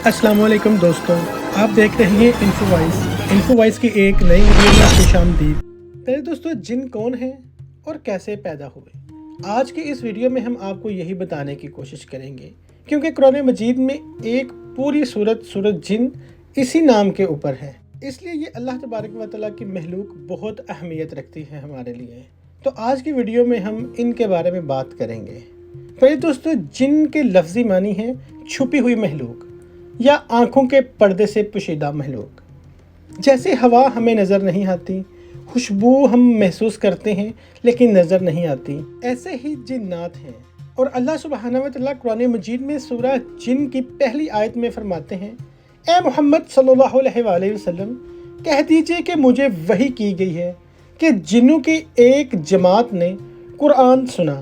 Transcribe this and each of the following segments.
अस्सलाम वालेकुम दोस्तों, आप देख रहे हैं इन्फोवाइस की एक नई वीडियो में खुशामदीद। पहले दोस्तों, जिन कौन हैं और कैसे पैदा हुए, आज की इस वीडियो में हम आपको यही बताने की कोशिश करेंगे, क्योंकि कुरान मजीद में एक पूरी सूरत जिन इसी नाम के ऊपर है। इसलिए ये अल्लाह तबारक व तआला की महलूक बहुत अहमियत रखती है हमारे लिए। तो आज की वीडियो में हम इनके बारे में बात करेंगे। पहले दोस्तों, जिन के लफ्ज़ी मानी है छुपी हुई महलूक या आँखों के पर्दे से पोशीदा महलूक। जैसे हवा हमें नज़र नहीं आती, खुशबू हम महसूस करते हैं लेकिन नज़र नहीं आती, ऐसे ही जिन्नात हैं। और अल्लाह सुब्हानहू व तआला कुरान मजीद में सूरह जिन की पहली आयत में फरमाते हैं, ए मोहम्मद सल्लल्लाहु अलैहि वसल्लम, कह दीजिए कि मुझे वही की गई है कि जिन्नों की एक जमात ने कुरान सुना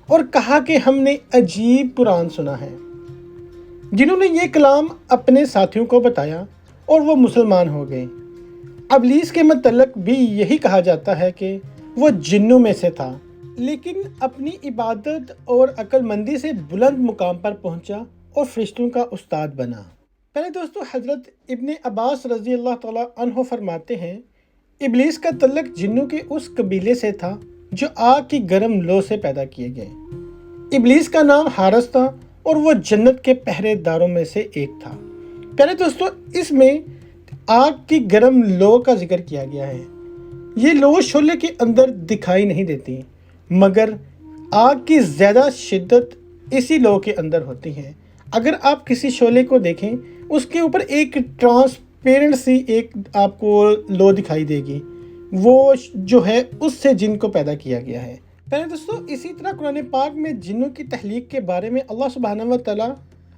और कहा कि हमने अजीब कुरान सुना है। जिन्होंने ये कलाम अपने साथियों को बताया और वो मुसलमान हो गए। इब्लीस के मतलब भी यही कहा जाता है कि वो जिन्नों में से था, लेकिन अपनी इबादत और अक्लमंदी से बुलंद मुकाम पर पहुंचा और फरिश्तों का उस्ताद बना। पहले दोस्तों, हज़रत इब्ने अब्बास रज़ी अल्लाह तआला अन्हो फरमाते हैं, इब्लीस का तल्लक जिन्नों के उस कबीले से था जो आग की गर्म लो से पैदा किए गए। इब्लीस का नाम हारिस था और वो जन्नत के पहरेदारों में से एक था। पहले दोस्तों, इसमें आग की गर्म लो का जिक्र किया गया है। ये लो शोले के अंदर दिखाई नहीं देती, मगर आग की ज़्यादा शिद्दत इसी लो के अंदर होती है। अगर आप किसी शोले को देखें, उसके ऊपर एक ट्रांसपेरेंट सी एक आपको लो दिखाई देगी, वो जो है उससे जिन को पैदा किया गया है। पहले दोस्तों, इसी तरह कुरान पाक में जिन्नों की तहलीक के बारे में अल्लाह सुब्हानहू व तआला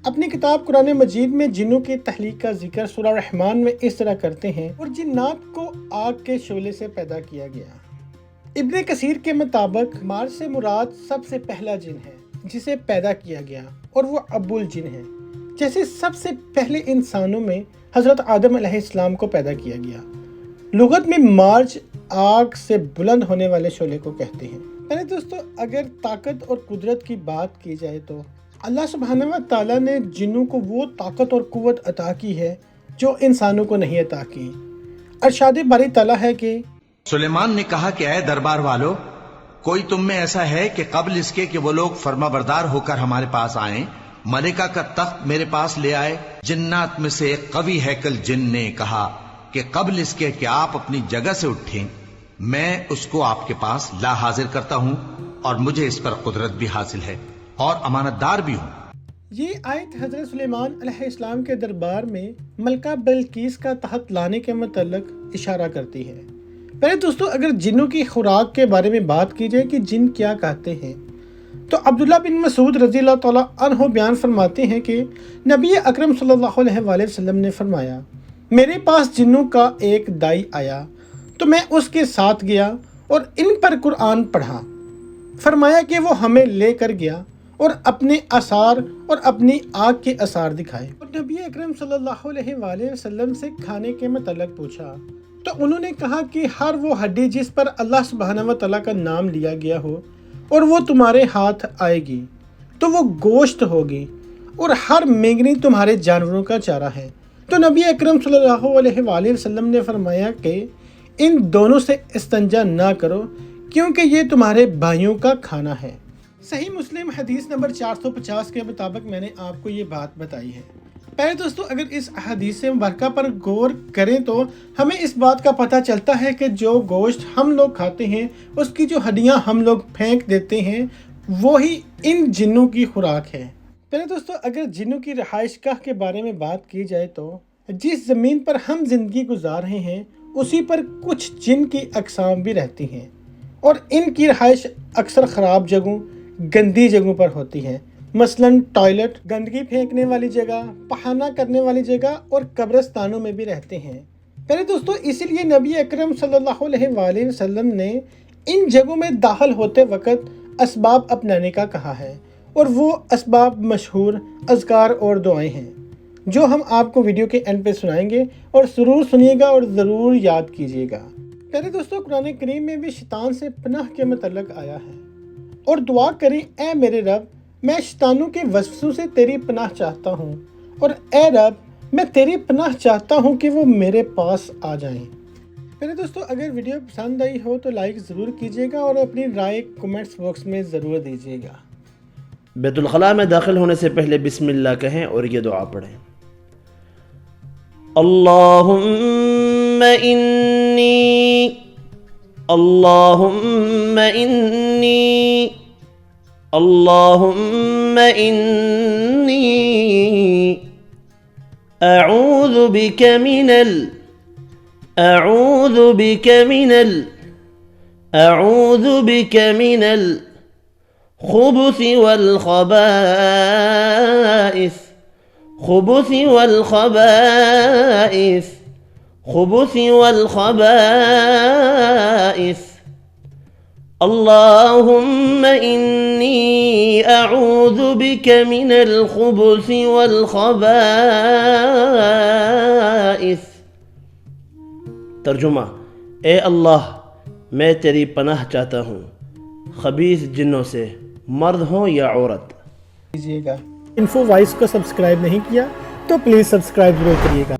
अपनी किताब कुरान मजीद में जिन्नों की तहलीक का जिक्र सूरह रहमान में इस तरह करते हैं, और जिन्नात को आग के शोले से पैदा किया गया। इब्ने कसीर के मुताबिक मार्ज से मुराद सबसे पहला जिन है जिसे पैदा किया गया, और वो अबुल जिन है। जैसे सबसे पहले इंसानों में हज़रत आदम अलैहिस्सलाम को पैदा किया गया। लुगत में मार्ज आग से बुलंद होने वाले शोले को कहते हैं। पहले दोस्तों, अगर ताकत और कुदरत की बात की जाए तो अल्लाह सुब्हानहू व तआला ने जिन्नों को वो ताकत और कुव्वत अता की है जो इंसानों को नहीं अता की। अरशाद बारी ताला है कि सुलेमान ने कहा कि ऐ दरबार वालों, कोई तुम में ऐसा है कि कब्ल इसके कि वो लोग फर्माबरदार होकर हमारे पास आएं, मलिका का तख्त मेरे पास ले आए। जिन्नात में से एक कवि हैकल जिन ने कहा कि कब्ल इसके कि आप अपनी जगह से उठें, मैं उसको आपके पास ला हाजिर करता हूं और मुझे इस पर कुदरत भी हासिल है और अमानतदार भी हूं। ये आयत हज़रत सुलेमान अलैहिस्सलाम के दरबार में मलका बिल्किस का तहत लाने के मतलब इशारा करती है। पहले दोस्तों, अगर जिन्नों की खुराक के बारे में बात की जाए कि जिन क्या कहते हैं, तो अब्दुल्लाह बिन मसूद रज़ी अल्लाह तआला अन्हु बयान फरमाते हैं कि नबी अकरम सल्लल्लाहु अलैहि वसल्लम ने फरमाया, मेरे पास जिन्नों का एक दाई आया तो मैं उसके साथ गया और इन पर कुरान पढ़ा। फरमाया कि वो हमें लेकर गया और अपने आसार और अपनी आग के आसार दिखाए, और नबी अकरम सल्लल्लाहु अलैहि वसल्लम से खाने के मतलब पूछा तो उन्होंने कहा कि हर वो हड्डी जिस पर अल्लाह सुब्हानहू व तआला का नाम लिया गया हो और वो तुम्हारे हाथ आएगी तो वो गोश्त होगी, और हर मेंगनी तुम्हारे जानवरों का चारा है। तो नबी अकरम सल्लल्लाहु अलैहि वसल्लम ने फरमाया कि इन दोनों से इस्तंजा ना करो, क्योंकि ये तुम्हारे भाइयों का खाना है। सही मुस्लिम हदीस नंबर 450 के मुताबिक मैंने आपको ये बात बताई है। पहले दोस्तों, अगर इस हदीस मुबारका पर गौर करें तो हमें इस बात का पता चलता है कि जो गोश्त हम लोग खाते हैं, उसकी जो हड्डियां हम लोग फेंक देते हैं, वो ही इन जिन्नों की खुराक है। पहले दोस्तों, अगर जिन्नों की रहायशगाह के बारे में बात की जाए तो जिस ज़मीन पर हम जिंदगी गुजार रहे हैं उसी पर कुछ जिन की अक़साम भी रहती हैं, और इनकी रहाइश अक्सर ख़राब जगहों, गंदी जगहों पर होती है। मसलन टॉयलेट, गंदगी फेंकने वाली जगह, पहाना करने वाली जगह और कब्रिस्तानों में भी रहते हैं। पहले दोस्तों, इसीलिए नबी अकरम सल्लल्लाहु अलैहि वसल्लम ने इन जगहों में दाखिल होते वक़्त असबाब अपनाने का कहा है, और वो असबाब मशहूर अज़कार और दुआएं हैं जो हम आपको वीडियो के एंड पे सुनाएंगे, और ज़रूर सुनिएगा और ज़रूर याद कीजिएगा। पहले दोस्तों, कुरान करीम में भी शैतान से पनाह के मतलब आया है, और दुआ करें, ए मेरे रब, मैं शैतानों के वसवसों से तेरी पनाह चाहता हूँ, और ए रब, میں تیری پناہ چاہتا ہوں کہ وہ میرے پاس آ جائیں۔ میرے دوستو اگر ویڈیو پسند آئی ہو تو لائک ضرور کیجیے گا اور اپنی رائے کومنٹس باکس میں ضرور دیجیے گا۔ بیت الخلاء میں داخل ہونے سے پہلے بسم اللہ کہیں اور یہ دعا پڑھیں۔ اللہم انی اللہم انی اللہم انی اعوذ بک من الخبث والخبائث اللهم إني أعوذ بك من الخبث والخبائث۔ ترجمہ: اے اللہ، میں تیری پناہ چاہتا ہوں خبیث جنوں سے، مرد ہوں یا عورت۔ کیجیے گا۔ انفو وائس کو سبسکرائب نہیں کیا تو پلیز سبسکرائب ضرور کریے گا۔